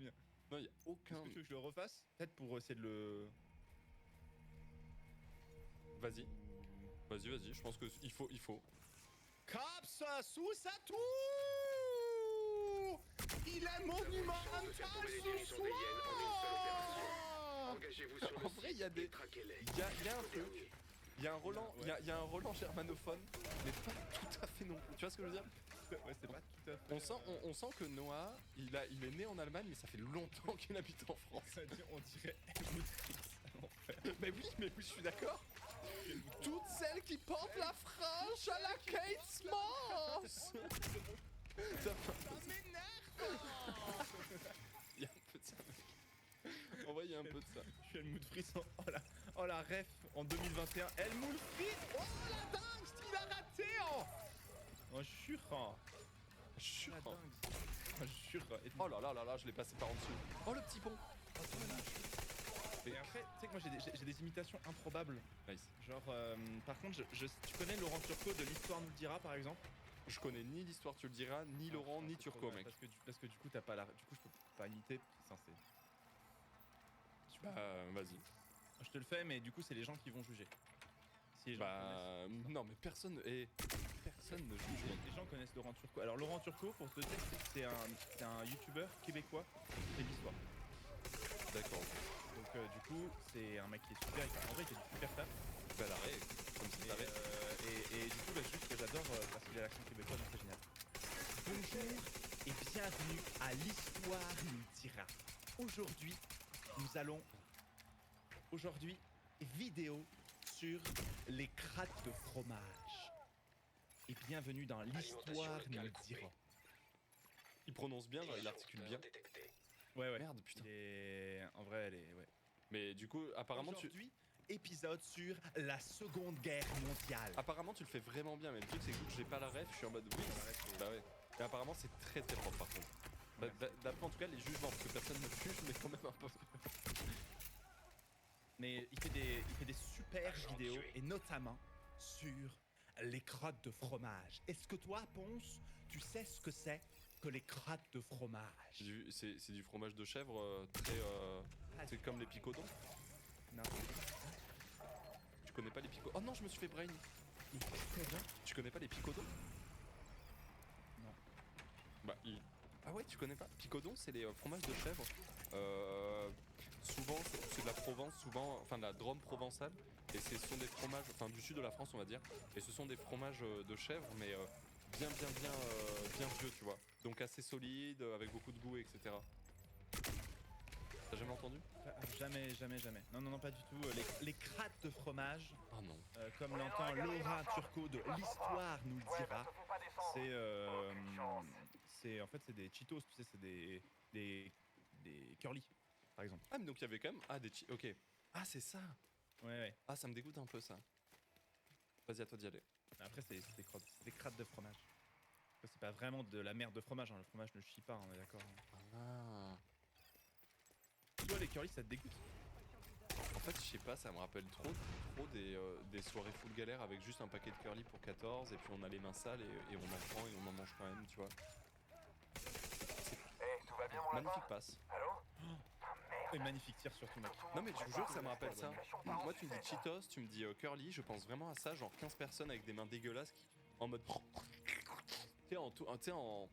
bien. Non, y a aucun. Est-ce que tu veux que je le refasse? Peut-être pour essayer de le. Vas-y, vas-y, je pense que il faut. Caps sous sa tour. Il est monumental ce soir. Engagez-vous sur En le vrai, site il y a des. et traquez-les. Il y a un Jusqu'au truc. dernier. Il y a un Roland, Ouais. il y a un Roland germanophone, mais pas tout à fait non plus. Tu vois ce que je veux dire? Ouais, c'est pas tout à fait. On sent que Noah, il est né en Allemagne, mais ça fait longtemps qu'il habite en France. On dirait Helmut Fritz à l'enfer. Mais oui, je suis d'accord. Toutes celles qui portent la frange à la Kate Moss. Ça m'énerve. Il y a un peu de ça. En vrai, il y a un peu de ça. Je suis Helmut Fritz. Oh la ref en 2021. Helmut Fritz. Oh la dingue, il a raté. Oh jure. Je La dingue. Oh jure. Oh là là là là, je l'ai passé par en dessous. Oh le petit pont. Et après, tu sais que moi j'ai des imitations improbables. Nice. Genre, par contre, tu connais Laurent Turcot de l'Histoire nous le dira par exemple? Je connais ni l'histoire, tu le diras, ni Laurent, ni Turco, mec. Parce que du coup, t'as pas la. Du coup, je peux pas imiter. Vas-y. Je te le fais, mais du coup, c'est les gens qui vont juger. Si les gens non, mais personne ne juge. les gens connaissent Laurent Turcot. Alors, Laurent Turcot, pour te dire, c'est un youtubeur québécois de l'histoire. D'accord. Donc, du coup, c'est un mec qui est super. En vrai, il fait du super taf. Bah l'arrêt, comme si t'avais. Et du coup, juste que j'adore parce qu'il a l'accent québécois, donc c'est génial. Bonjour et bienvenue à l'Histoire nous le dira. Aujourd'hui, vidéo sur les crattes de fromage. Et bienvenue dans l'Histoire nous le dira. Il prononce bien, genre, il articule bien. Ouais. Merde, putain. En vrai, elle est. Ouais. Mais du coup, apparemment Aujourd'hui, épisode sur la Seconde Guerre mondiale. Apparemment, tu le fais vraiment bien, mais le truc, c'est que vu que j'ai pas la ref, je suis en mode oui. Bah ouais. Et apparemment, c'est très très propre par contre. D'après en tout cas les jugements, parce que personne ne juge, mais quand même un peu. Mais il fait des super vidéos, et notamment sur les crottes de fromage. Est-ce que toi, Ponce, tu sais ce que c'est que les crottes de fromage? C'est du fromage de chèvre très. C'est comme les picodons. Non. Tu connais pas les picodons? Oh non, je me suis fait brain. Tu connais pas les picodons? Non. Bah, ah ouais, tu connais pas? Picodon, c'est les fromages de chèvre. Souvent, c'est de la Provence, souvent, enfin de la Drôme provençale. Et ce sont des fromages, enfin du sud de la France, on va dire. Et ce sont des fromages de chèvre, mais bien vieux, tu vois. Donc assez solide, avec beaucoup de goût, etc. T'as jamais entendu? Jamais. Non, pas du tout. Les crattes de fromage, Ah non. comme l'entend Laurent Turcot de l'Histoire nous le dira, c'est en fait c'est des Cheetos, tu sais, c'est des curly, par exemple. Ah mais donc il y avait quand même ok. Ah c'est ça. Ouais. Ah ça me dégoûte un peu ça. Vas-y, à toi d'y aller. Après c'est des crattes de fromage. C'est pas vraiment de la merde de fromage, hein. Le fromage ne chie pas, on est d'accord. Ah. Toi les curly ça te dégoûte? En fait, je sais pas, ça me rappelle trop des soirées full galère avec juste un paquet de curly pour 14 et puis on a les mains sales et on en prend et on en mange quand même, tu vois. Tout va bien, mon Magnifique lapin? passe. Allô? Et magnifique tir surtout, mec. Non mais je vous jure que ça me rappelle ça. Moi tu me dis Cheetos, tu me dis curly, je pense vraiment à ça, genre 15 personnes avec des mains dégueulasses en mode... Tu sais, en...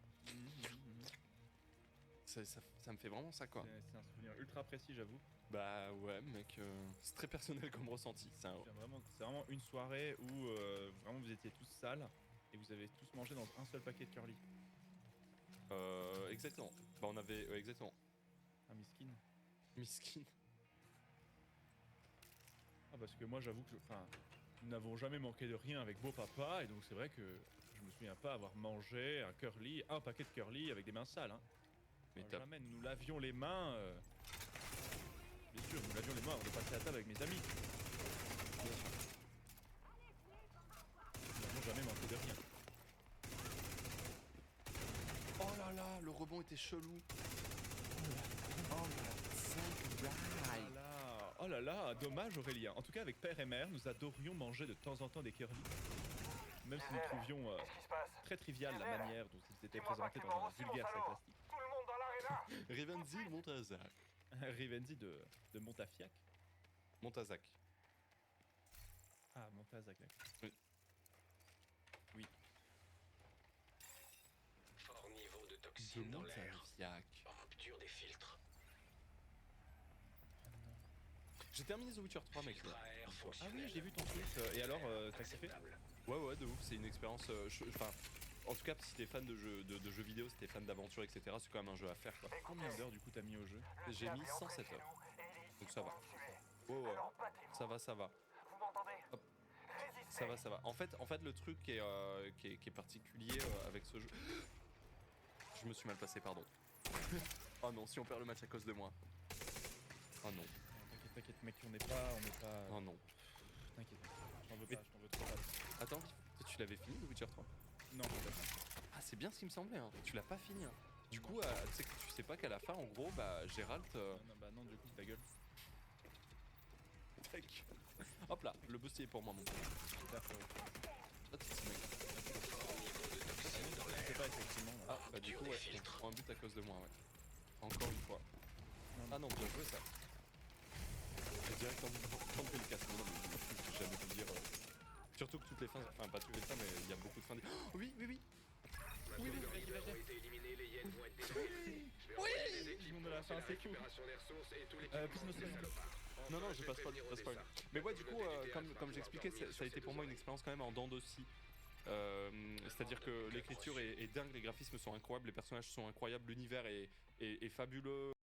Ça me fait vraiment ça quoi. C'est un souvenir ultra précis, j'avoue. Bah ouais mec, c'est très personnel comme ressenti. C'est vraiment une soirée où vraiment vous étiez tous sales et vous avez tous mangé dans un seul paquet de curly. Exactement. Bah on avait... exactement. Ah, miskin. Miskin. Ah, parce que moi j'avoue que nous n'avons jamais manqué de rien avec beau papa et donc c'est vrai que je me souviens pas avoir mangé un paquet de curly avec des mains sales, hein. Mais jamais, nous lavions les mains. Bien sûr, nous lavions les mains avant de passer à table avec mes amis. Nous n'avons jamais manqué de rien. Oh là là, le rebond était chelou. Oh là là, dommage Aurélien. En tout cas, avec père et mère, nous adorions manger de temps en temps des curly. Même si nous trouvions Qu'est-ce qui se passe? très trivial la manière dont ils étaient présentés dans un vulgaire sac plastique. Tout le monde dans Rivenzi Montazac. Rivenzi de Montafiac. Montazac. Ah, Montazac. Oui. Fort niveau de De toxines dans l'air. Montafiac. Rupture des filtres. J'ai terminé The Witcher 3, mec. Filtre à air Ah fonctionnel. oui, j'ai vu ton tweet. Et alors, t'as kiffé? Acceptable. Ouais, de ouf, c'est une expérience. Enfin, en tout cas, si t'es fan de jeux vidéo, si t'es fan d'aventure, etc., c'est quand même un jeu à faire, quoi. Combien d'heures du coup t'as mis au jeu? J'ai mis 107 heures. Donc ça va. Ouais. Ça va. Hop. Ça va. En fait, le truc qui est particulier avec ce jeu. Je me suis mal passé, pardon. Oh non, si on perd le match à cause de moi. Oh non. T'inquiète mec, on n'est pas... Oh non. T'inquiète, je t'en veux pas, je t'en veux trop pas. Attends, toi, tu l'avais fini, The Witcher 3? Non, je l'ai pas. Ah, c'est bien ce qui me semblait, hein. Tu l'as pas fini, hein. Du coup, tu sais pas qu'à la fin, en gros, bah, Gérald. Non, du coup, ta gueule. Tac. Hop là, le bustier est pour moi, mon pote. Super, frérot. Ah, c'est mec. Je sais pas, effectivement. Ah, bah, du coup, ouais, on prend un but à cause de moi, ouais. Encore une fois. Ah non, bien joué ça. J'ai direct envie de prendre le casque. Non, mais je vais jamais te dire. Surtout que toutes les fins, enfin pas toutes les fins, mais il y a beaucoup de fins. Oh, oui. Maintenant que les leaders ont été éliminés, les hyènes vont être détruits. Je vais envoyer des équipes On a la pour fin, c'est cool. récupération des ressources et tout l'équipement Pismo, des c'est salopards. Non, Enfin, je passe pas, vais je passe pas. ça. Mais ouais, du coup, Communauté comme littéraire va j'expliquais, pouvoir dormir ça a sur été ses pour moi deux une expérience quand même en dents de scie. C'est-à-dire que l'écriture est dingue, les graphismes sont incroyables, les personnages sont incroyables, l'univers est fabuleux.